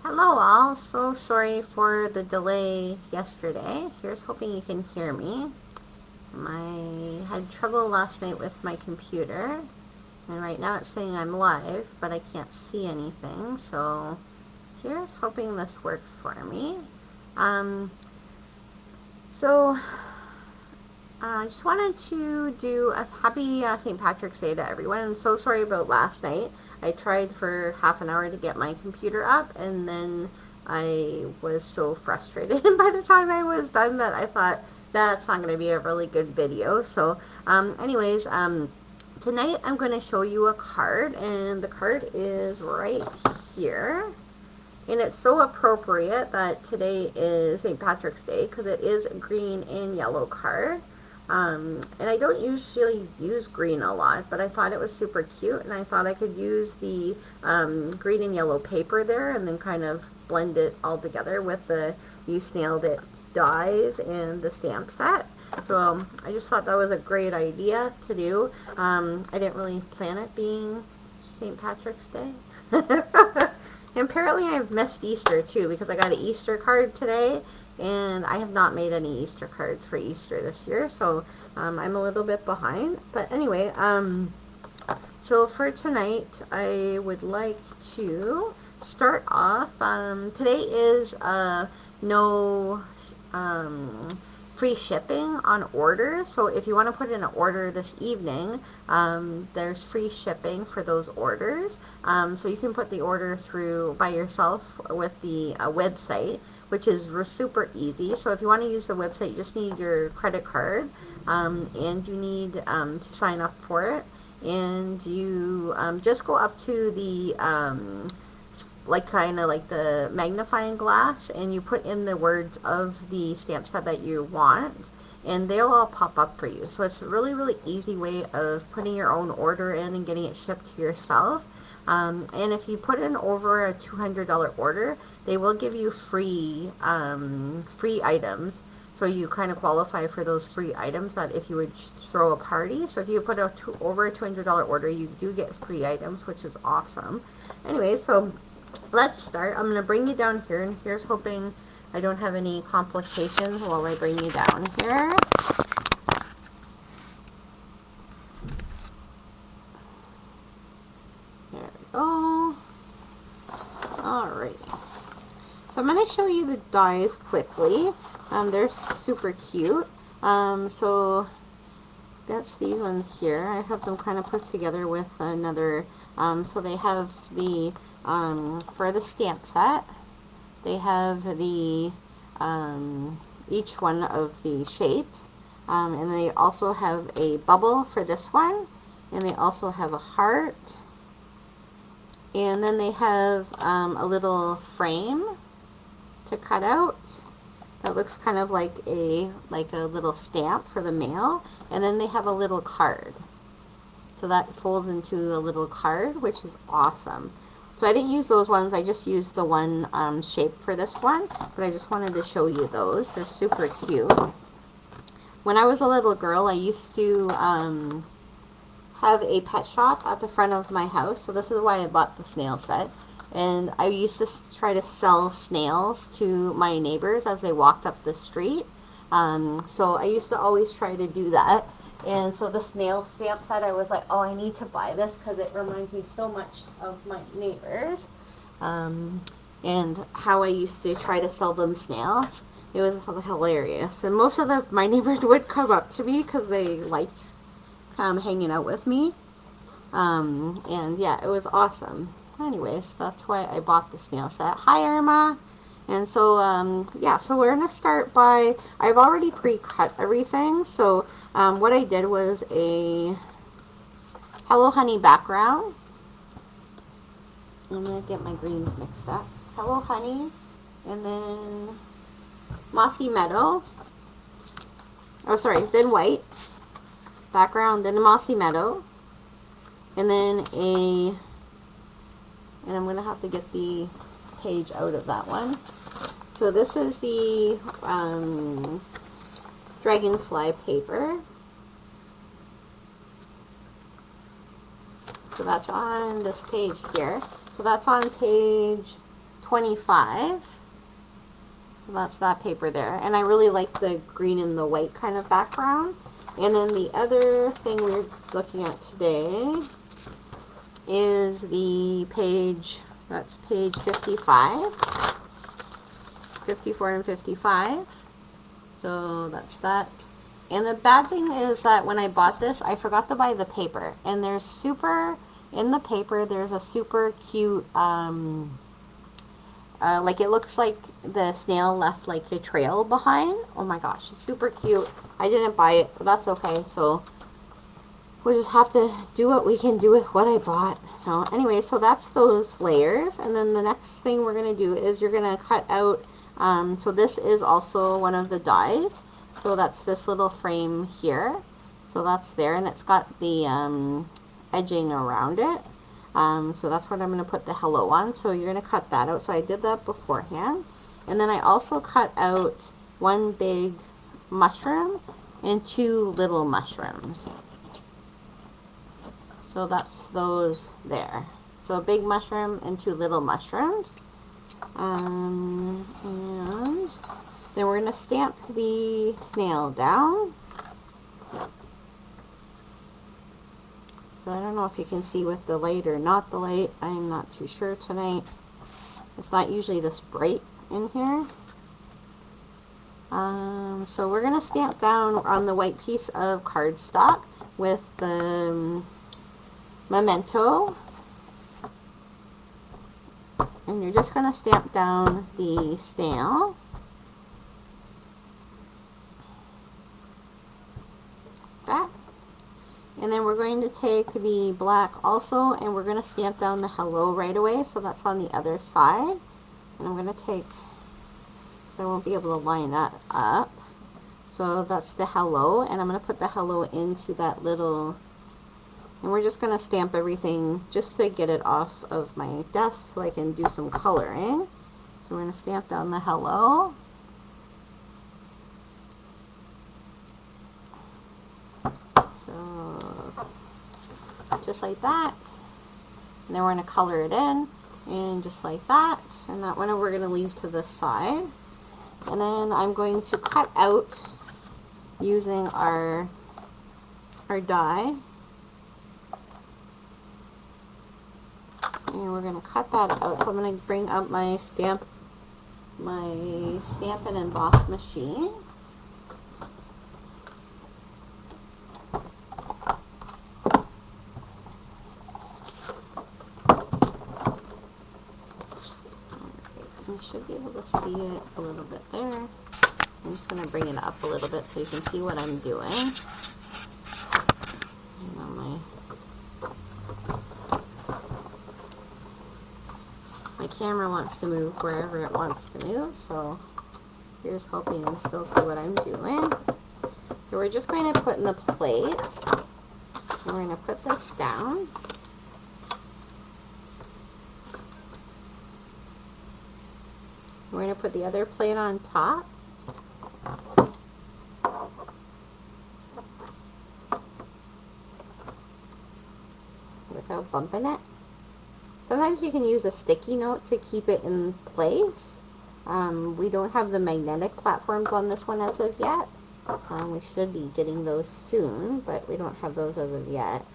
Hello all, so sorry for the delay yesterday. Here's hoping you can hear me. I had trouble last night with my computer, and right now it's saying I'm live, but I can't see anything, so here's hoping this works for me. Um, so I just wanted to do a happy St. Patrick's Day to everyone. I'm so sorry about last night. I tried for half an hour to get my computer up, and then I was so frustrated by the time I was done that I thought that's not going to be a really good video. So, anyways, tonight I'm going to show you a card, and the card is right here. And it's so appropriate that today is St. Patrick's Day because it is a green and yellow card. And I don't usually use green a lot, but I thought it was super cute, and I thought I could use the green and yellow paper there and then kind of blend it all together with the You Snailed It dies and the stamp set. So I just thought that was a great idea to do. I didn't really plan it being St. Patrick's Day. And apparently I've missed Easter too because I got an Easter card today, and I have not made any Easter cards for Easter this year, so I'm a little bit behind. But anyway, so for tonight, I would like to start off. Today is no free shipping on orders. So if you want to put in an order this evening, there's free shipping for those orders. So you can put the order through by yourself with the website, which is super easy. So if you want to use the website, you just need your credit card, and you need to sign up for it. And you just go up to the like kind of like the magnifying glass, and you put in the words of the stamp set that you want, and they'll all pop up for you. So it's a really easy way of putting your own order in and getting it shipped to yourself. And if you put in over a $200 order, they will give you free items. So you kind of qualify for those free items that if you would throw a party. So if you put over a $200 order, you do get free items, which is awesome. Anyway, so let's start. I'm going to bring you down here, and here's hoping I don't have any complications while I bring you down here. There we go. Alright. So I'm going to show you the dies quickly. They're super cute. So that's these ones here. I have them kind of put together with another. So they have the, for the stamp set, they have the, each one of the shapes. And they also have a bubble for this one. And they also have a heart. And then they have a little frame to cut out that looks kind of like a little stamp for the mail, and then they have a little card, so that folds into a little card, which is awesome. So I didn't use those ones, I just used the one shape for this one, but I just wanted to show you those. They're super cute. When I was a little girl, I used to have a pet shop at the front of my house, so this is why I bought the snail set. And I used to try to sell snails to my neighbors as they walked up the street. So I used to always try to do that. And so the snail stamp set, I was like, oh, I need to buy this because it reminds me so much of my neighbors. And how I used to try to sell them snails. It was hilarious. And most of my neighbors would come up to me because they liked hanging out with me. And yeah, it was awesome. Anyways, that's why I bought the snail set. Hi, Irma. And so, yeah, so we're going to start by, I've already pre-cut everything. So, what I did was a Hello Honey background. I'm going to get my greens mixed up. Hello Honey. And then Mossy Meadow. Oh, sorry, then white background, then a Mossy Meadow. And then and I'm going to have to get the page out of that one. So this is the dragonfly paper. So that's on this page here. So that's on page 25. So that's that paper there. And I really like the green and the white kind of background. And then the other thing we're looking at today is the page, that's page 55, 54 and 55. So that's that. And the bad thing is that when I bought this, I forgot to buy the paper. And there's in the paper, there's a super cute, like it looks like the snail left like a trail behind. Oh my gosh, it's super cute. I didn't buy it, but that's okay. So we'll just have to do what we can do with what I bought. So anyway, so that's those layers. And then the next thing we're going to do is you're going to cut out, so this is also one of the dies. So that's this little frame here. So that's there, and it's got the edging around it. So that's what I'm going to put the hello on. So you're going to cut that out. So I did that beforehand. And then I also cut out one big mushroom and 2 little mushrooms. So that's those there. So a big mushroom and 2 little mushrooms. And then we're going to stamp the snail down. So I don't know if you can see with the light or not the light. I'm not too sure tonight. It's not usually this bright in here. So we're going to stamp down on the white piece of cardstock with the memento. And you're just going to stamp down the snail. That. And then we're going to take the black also, and we're going to stamp down the hello right away. So that's on the other side. And I'm going to take, so I won't be able to line that up. So that's the hello, and I'm going to put the hello into that little, and we're just going to stamp everything just to get it off of my desk so I can do some coloring. So we're going to stamp down the hello. So just like that. And then we're going to color it in, and just like that. And that one we're going to leave to the side. And then I'm going to cut out using our die. And we're going to cut that out. So I'm going to bring up my Stampin' and emboss machine. You should be able to see it a little bit there. I'm just going to bring it up a little bit so you can see what I'm doing. And now my camera wants to move wherever it wants to move, so here's hoping you can still see what I'm doing. So we're just going to put in the plates, and we're going to put this down. We're going to put the other plate on top. Without bumping it. Sometimes you can use a sticky note to keep it in place. We don't have the magnetic platforms on this one as of yet. We should be getting those soon, but we don't have those as of yet.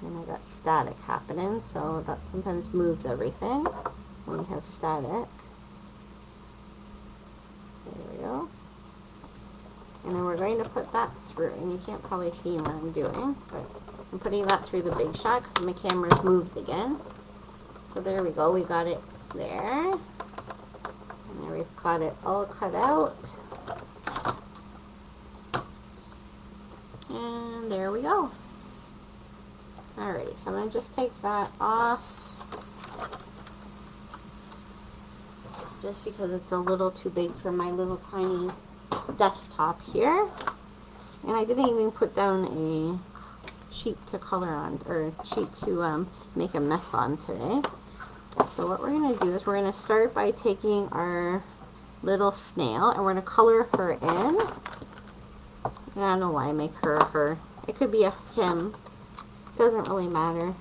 And I got static happening, so that sometimes moves everything when you have static. There we go. And then we're going to put that through, and you can't probably see what I'm doing, but I'm putting that through the big shot because my camera's moved again. So there we go, we got it there. And there we've got it all cut out. And there we go. Alrighty, so I'm going to just take that off. Just because it's a little too big for my little tiny desktop here. And I didn't even put down a sheet to color on, or sheet to make a mess on today. So what we're going to do is we're going to start by taking our little snail and we're going to color her in. I don't know why I make her a her. It could be a him. Doesn't really matter.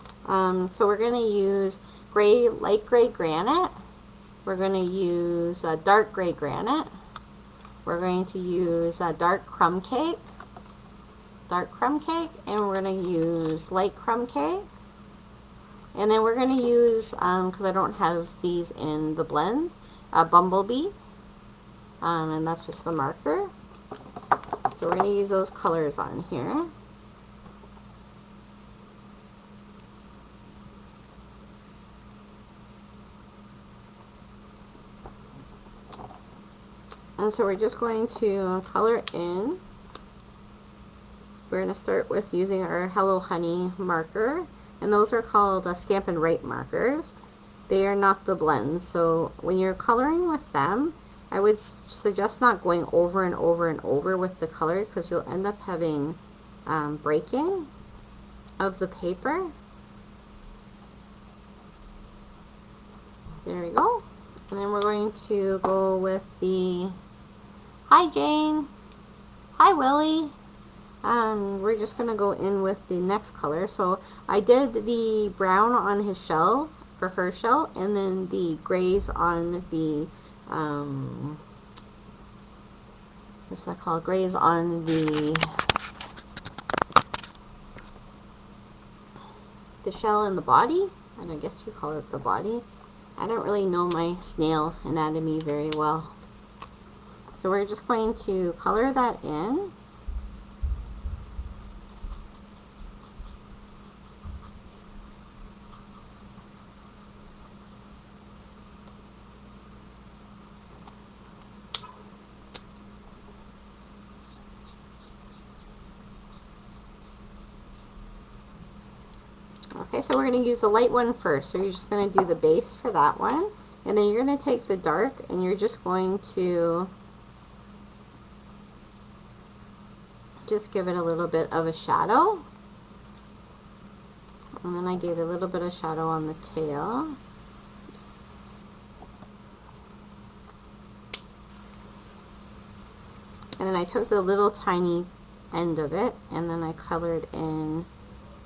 So we're going to use light gray granite. We're going to use dark gray granite. We're going to use dark crumb cake, and we're going to use light crumb cake. And then we're going to use, because I don't have these in the blends, Bumblebee, and that's just the marker. So we're going to use those colors on here. And so we're just going to color in. We're going to start with using our Hello Honey marker, and those are called Stampin' Right markers. They are not the blends, so when you're coloring with them, I would suggest not going over and over and over with the color, because you'll end up having breaking of the paper. There we go. And then we're going to go with the, hi Jane, hi Willie. We're just going to go in with the next color. So I did the brown on his shell, for her shell, and then the grays on the, what's that called? Grays on the shell and the body. And I guess you call it the body. I don't really know my snail anatomy very well. So we're just going to color that in. Okay, so we're going to use the light one first. So you're just going to do the base for that one. And then you're going to take the dark and you're just going to just give it a little bit of a shadow. And then I gave a little bit of shadow on the tail. Oops. And then I took the little tiny end of it and then I colored in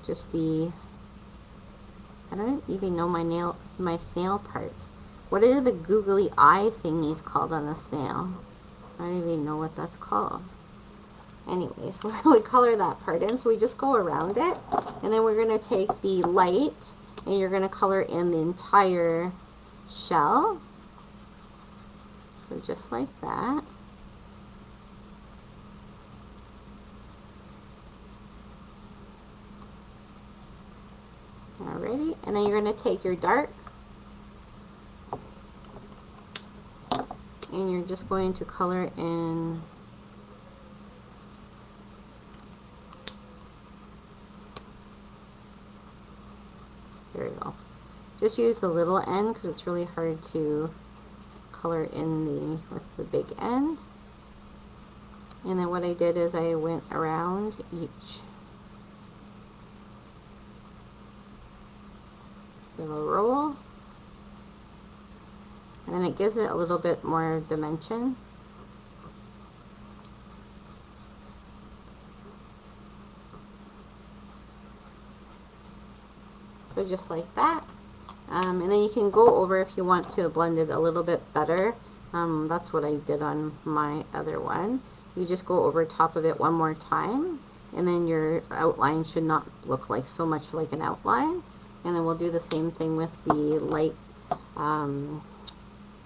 just the, I don't even know my snail parts. What are the googly eye thingies called on a snail? I don't even know what that's called. Anyways, we color that part in, so we just go around it, and then we're going to take the light, and you're going to color in the entire shell. So just like that. Alrighty, and then you're going to take your dark, and you're just going to color in there you go. Just use the little end because it's really hard to color in with the big end. And then what I did is I went around each little roll, and then it gives it a little bit more dimension. So just like that. And then you can go over if you want to blend it a little bit better. That's what I did on my other one. You just go over top of it one more time, and then your outline should not look like so much like an outline. And then we'll do the same thing with the light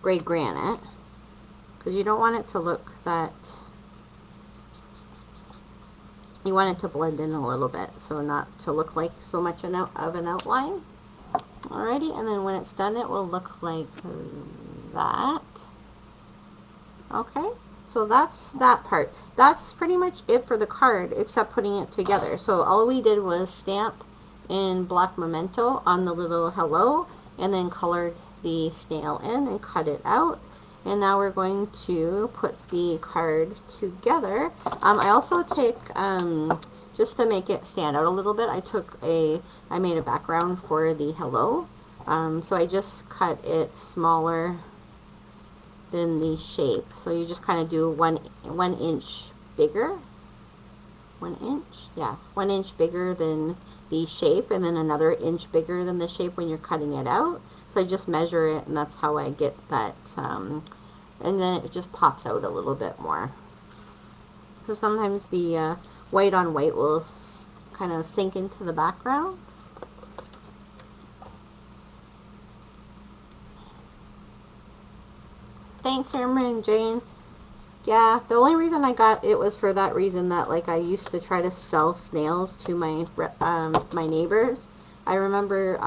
gray granite, because you don't want it to look that, you want it to blend in a little bit, so not to look like so much of an outline. Alrighty, and then when it's done, it will look like that. Okay, so that's that part. That's pretty much it for the card, except putting it together. So all we did was stamp in black memento on the little hello, and then colored the snail in and cut it out. And now we're going to put the card together. I also take, just to make it stand out a little bit, I made a background for the hello. So I just cut it smaller than the shape. So you just kind of do one inch bigger. 1 inch? Yeah, 1 inch bigger than the shape, and then another inch bigger than the shape when you're cutting it out. So I just measure it, and that's how I get that, and then it just pops out a little bit more. So sometimes the white on white will kind of sink into the background. Thanks, Irma and Jane. Yeah, the only reason I got it was for that reason, that like I used to try to sell snails to my my neighbors. I remember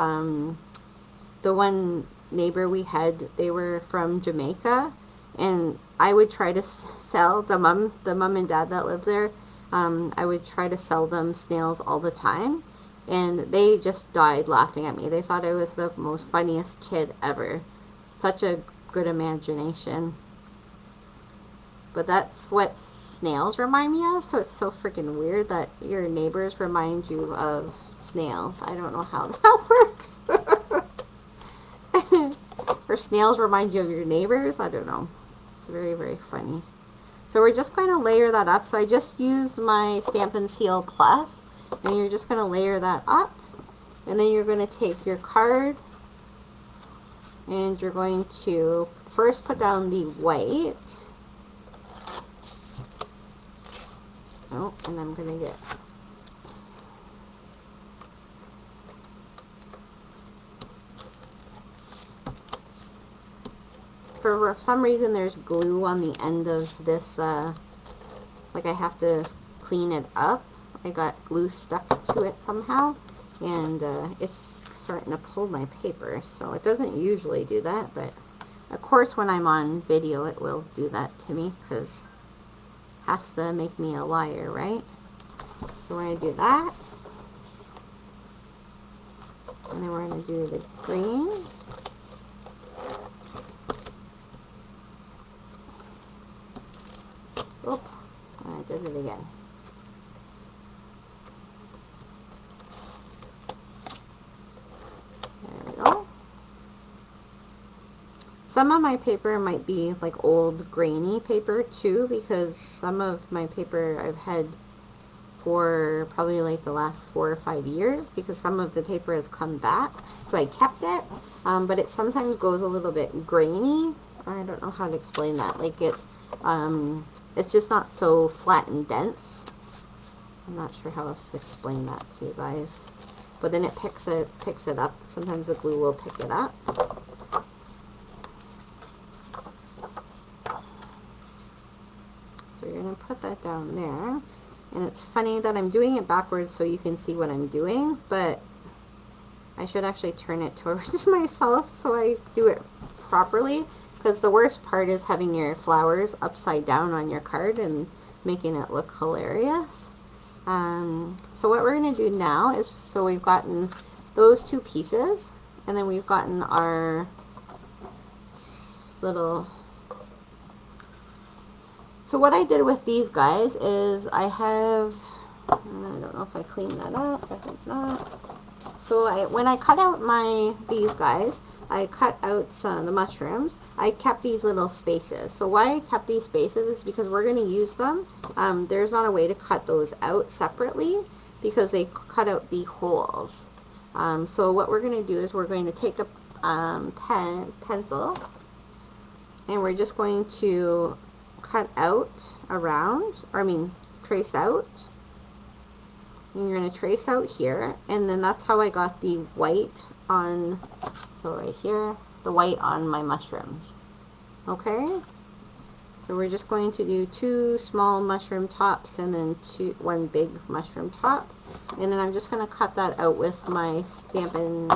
the one neighbor we had, they were from Jamaica, and I would try to sell the mom and dad that lived there. I would try to sell them snails all the time, and they just died laughing at me. They thought I was the most funniest kid ever. Such a good imagination. But that's what snails remind me of, so it's so freaking weird that your neighbors remind you of snails. I don't know how that works. Or snails remind you of your neighbors? I don't know. It's very, very funny. So we're just going to layer that up. So I just used my Stampin' Seal Plus, and you're just going to layer that up. And then you're going to take your card, and you're going to first put down the white. Oh, and I'm going to get... For some reason, there's glue on the end of this, like I have to clean it up. I got glue stuck to it somehow, and it's starting to pull my paper, so it doesn't usually do that, but of course when I'm on video it will do that to me, because it has to make me a liar, right? So we're going to do that, and then we're going to do the green. Oop, I did it again. There we go. Some of my paper might be like old grainy paper too, because some of my paper I've had for probably like the last 4 or 5 years, because some of the paper has come back, so I kept it, but it sometimes goes a little bit grainy. I don't know how to explain that. Like it's just not so flat and dense. I'm not sure how else to explain that to you guys. But then it picks it up. Sometimes the glue will pick it up. So you're going to put that down there. And it's funny that I'm doing it backwards so you can see what I'm doing, but I should actually turn it towards myself so I do it properly, because the worst part is having your flowers upside down on your card and making it look hilarious. So what we're going to do now is, so we've gotten those 2 pieces, and then we've gotten our little... So what I did with these guys is I have, I don't know if I cleaned that up, I think not. So when I cut out these guys, I cut out the mushrooms. I kept these little spaces. So why I kept these spaces is because we're going to use them. There's not a way to cut those out separately because they cut out the holes. So what we're going to do is we're going to take a pencil, and we're just going to cut out around, or I mean trace out. And you're going to trace out here, and then that's how I got the white on, so right here, the white on my mushrooms. Okay, so we're just going to do 2 small mushroom tops and then 1 big mushroom top, and then I'm just going to cut that out with my Stampin',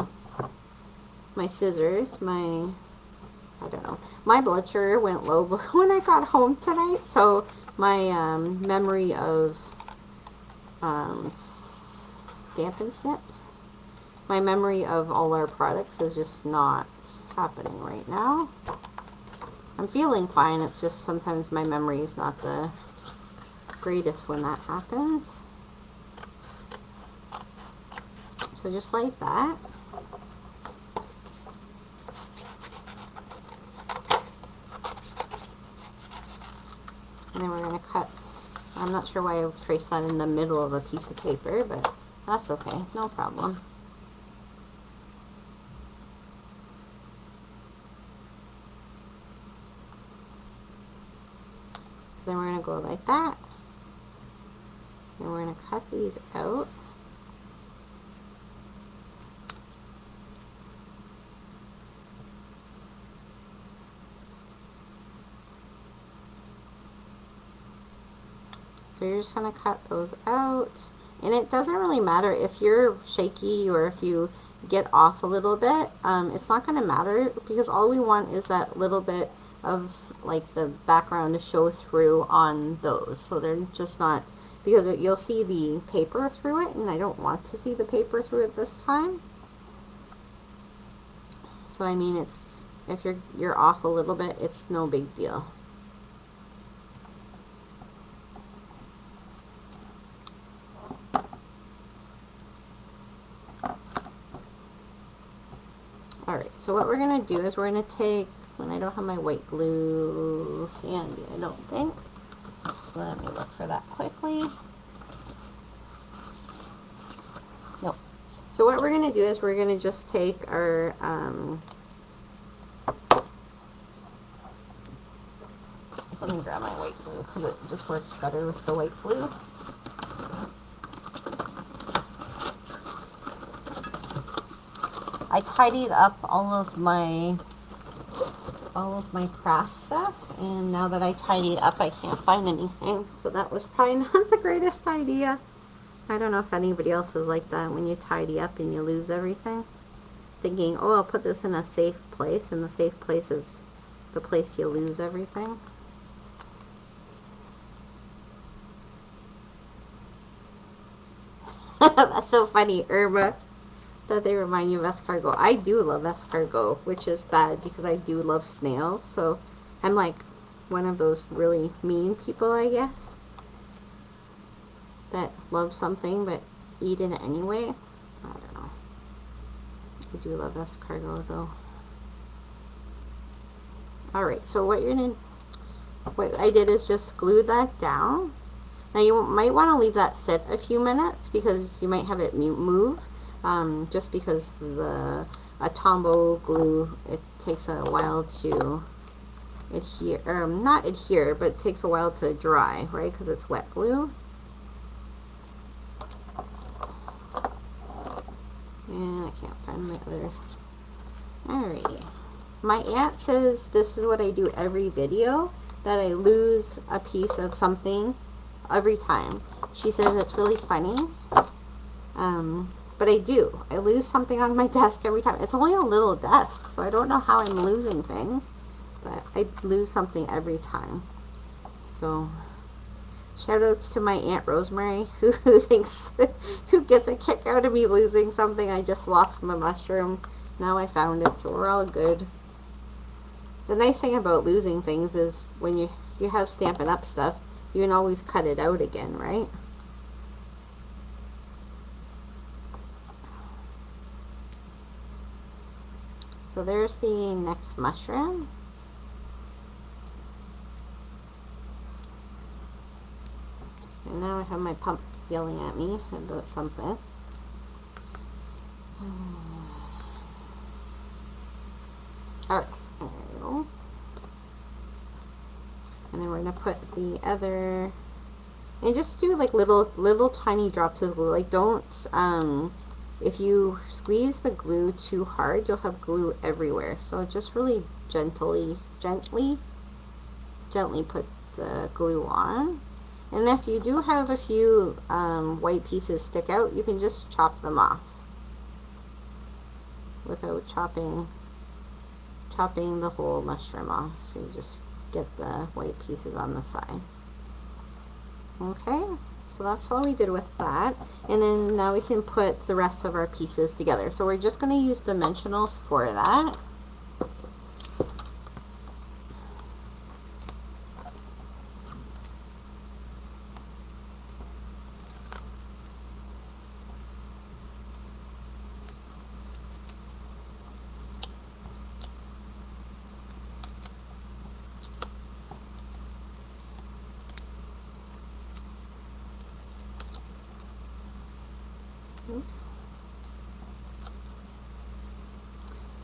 my scissors, I don't know, my blood sugar went low when I got home tonight, so my memory of Stampin' Snips, my memory of all our products is just not happening right now. I'm feeling fine, it's just sometimes my memory is not the greatest when that happens. So just like that. And then we're going to cut, I'm not sure why I traced that in the middle of a piece of paper, but That's okay, no problem. Then we're going to go like that. And we're going to cut these out. So you're just going to cut those out. And it doesn't really matter if you're shaky or if you get off a little bit. It's not going to matter because all we want is that little bit of like the background to show through on those. So they're just not, because you'll see the paper through it, and I don't want to see the paper through it this time. So I mean, it's, if you're off a little bit, it's no big deal. Alright, so what we're going to do is we're going to take, when I don't have my white glue handy, I don't think. So let me look for that quickly. Nope. So what we're going to do is we're going to just take our, let me grab my white glue because it just works better with the white glue. I tidied up all of my craft stuff, and now that I tidied up, I can't find anything. So that was probably not the greatest idea. I don't know if anybody else is like that when you tidy up and you lose everything. Thinking, oh, I'll put this in a safe place, and the safe place is the place you lose everything. That's so funny, Irma, that they remind you of escargot. I do love escargot, which is bad because I do love snails. So I'm like one of those really mean people, I guess, that love something but eat it anyway. I don't know. I do love escargot though. Alright, so what I did is just glue that down. Now you might want to leave that sit a few minutes because you might have it move. Just because the Tombow glue, it takes a while to adhere, not adhere, but it takes a while to dry, right? Because it's wet glue. And I can't find my other. Alrighty. My aunt says this is what I do every video, that I lose a piece of something every time. She says it's really funny. But I do. I lose something on my desk every time. It's only a little desk, so I don't know how I'm losing things, but I lose something every time. So, shout outs to my Aunt Rosemary, who thinks, who gets a kick out of me losing something. I just lost my mushroom. Now I found it, so we're all good. The nice thing about losing things is when you have Stampin' Up! Stuff, you can always cut it out again, right? So there's the next mushroom. And now I have my pump yelling at me about something. Alright, there we go. And then we're going to put the other, and just do like little tiny drops of glue. Like don't, if you squeeze the glue too hard, you'll have glue everywhere. So just really gently put the glue on. And if you do have a few white pieces stick out, you can just chop them off without chopping the whole mushroom off. So you just get the white pieces on the side. Okay, so that's all we did with that. And then now we can put the rest of our pieces together. So we're just going to use dimensionals for that.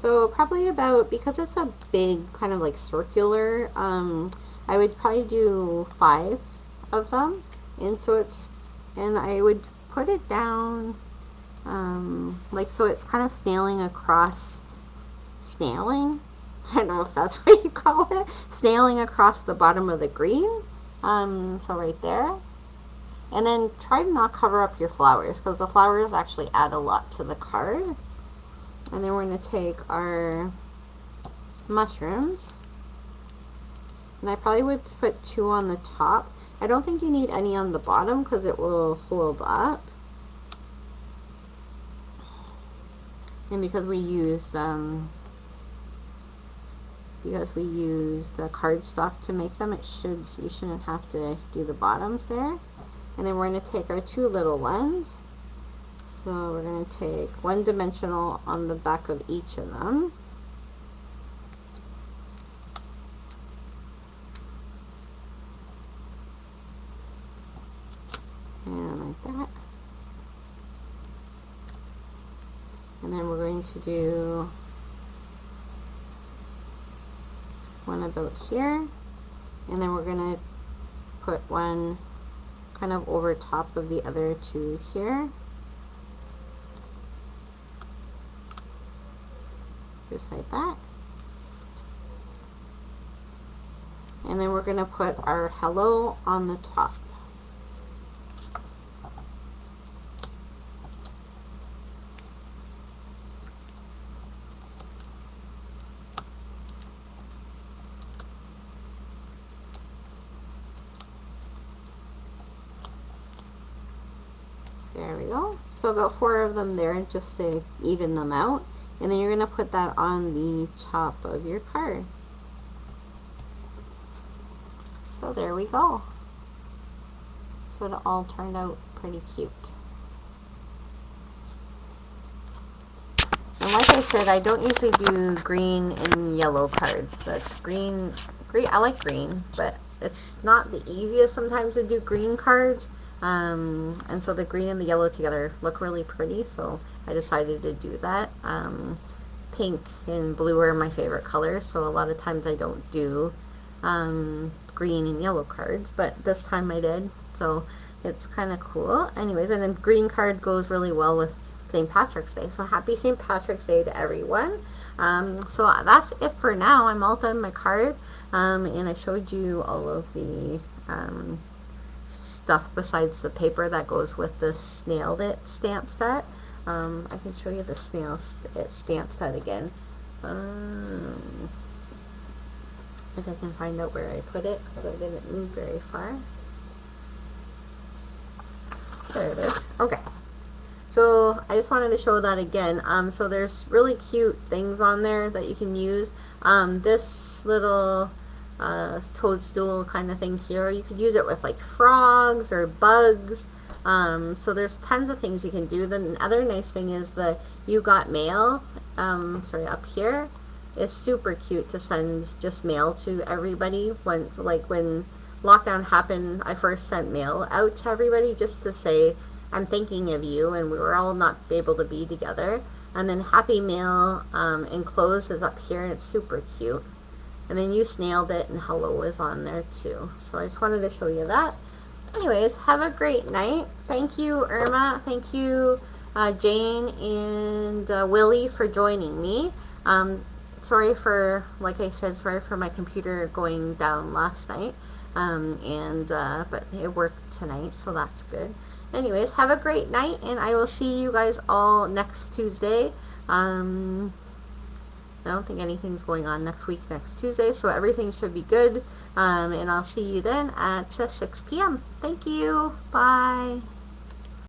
So probably about, because it's a big kind of like circular, I would probably do 5 of them. And so and I would put it down, like, so it's kind of snailing across, snailing? I don't know if that's what you call it. Snailing across the bottom of the green. So right there. And then try to not cover up your flowers, because the flowers actually add a lot to the card. And then we're going to take our mushrooms. And I probably would put 2 on the top. I don't think you need any on the bottom because it will hold up. And because we used cardstock to make them, you shouldn't have to do the bottoms there. And then we're going to take our 2 little ones. So we're going to take 1 dimensional on the back of each of them. And like that. And then we're going to do one about here. And then we're going to put one kind of over top of the other 2 here. Just like that. And then we're going to put our hello on the top. There we go. So about 4 of them there, just to even them out. And then you're going to put that on the top of your card. So there we go. So it all turned out pretty cute. And like I said, I don't usually do green and yellow cards. That's green, I like green, but it's not the easiest sometimes to do green cards. And so the green and the yellow together look really pretty, so I decided to do that. Pink and blue are my favorite colors, so a lot of times I don't do green and yellow cards, but this time I did, so it's kind of cool. Anyways, and then green card goes really well with St. Patrick's Day, so happy St. Patrick's Day to everyone. So that's it for now. I'm all done my card, and I showed you all of the stuff besides the paper that goes with the Snailed It stamp set. I can show you the Snailed It stamp set again. If I can find out where I put it, because I didn't move very far. There it is. Okay. So I just wanted to show that again. So there's really cute things on there that you can use. This little toadstool kind of thing here, you could use it with like frogs or bugs. So there's tons of things you can do. The other nice thing is the You Got Mail, up here, is super cute to send just mail to everybody. Once, like when lockdown happened, I first sent mail out to everybody just to say I'm thinking of you, and we were all not able to be together. And then Happy Mail enclosed is up here, and it's super cute. And then You Snailed It and hello is on there too. So I just wanted to show you that. Anyways, have a great night. Thank you, Irma. Thank you, Jane and Willie, for joining me. Sorry for, like I said, sorry for my computer going down last night. But it worked tonight, so that's good. Anyways, have a great night, and I will see you guys all next Tuesday. I don't think anything's going on next week, next Tuesday, so everything should be good. And I'll see you then at 6 p.m. Thank you. Bye.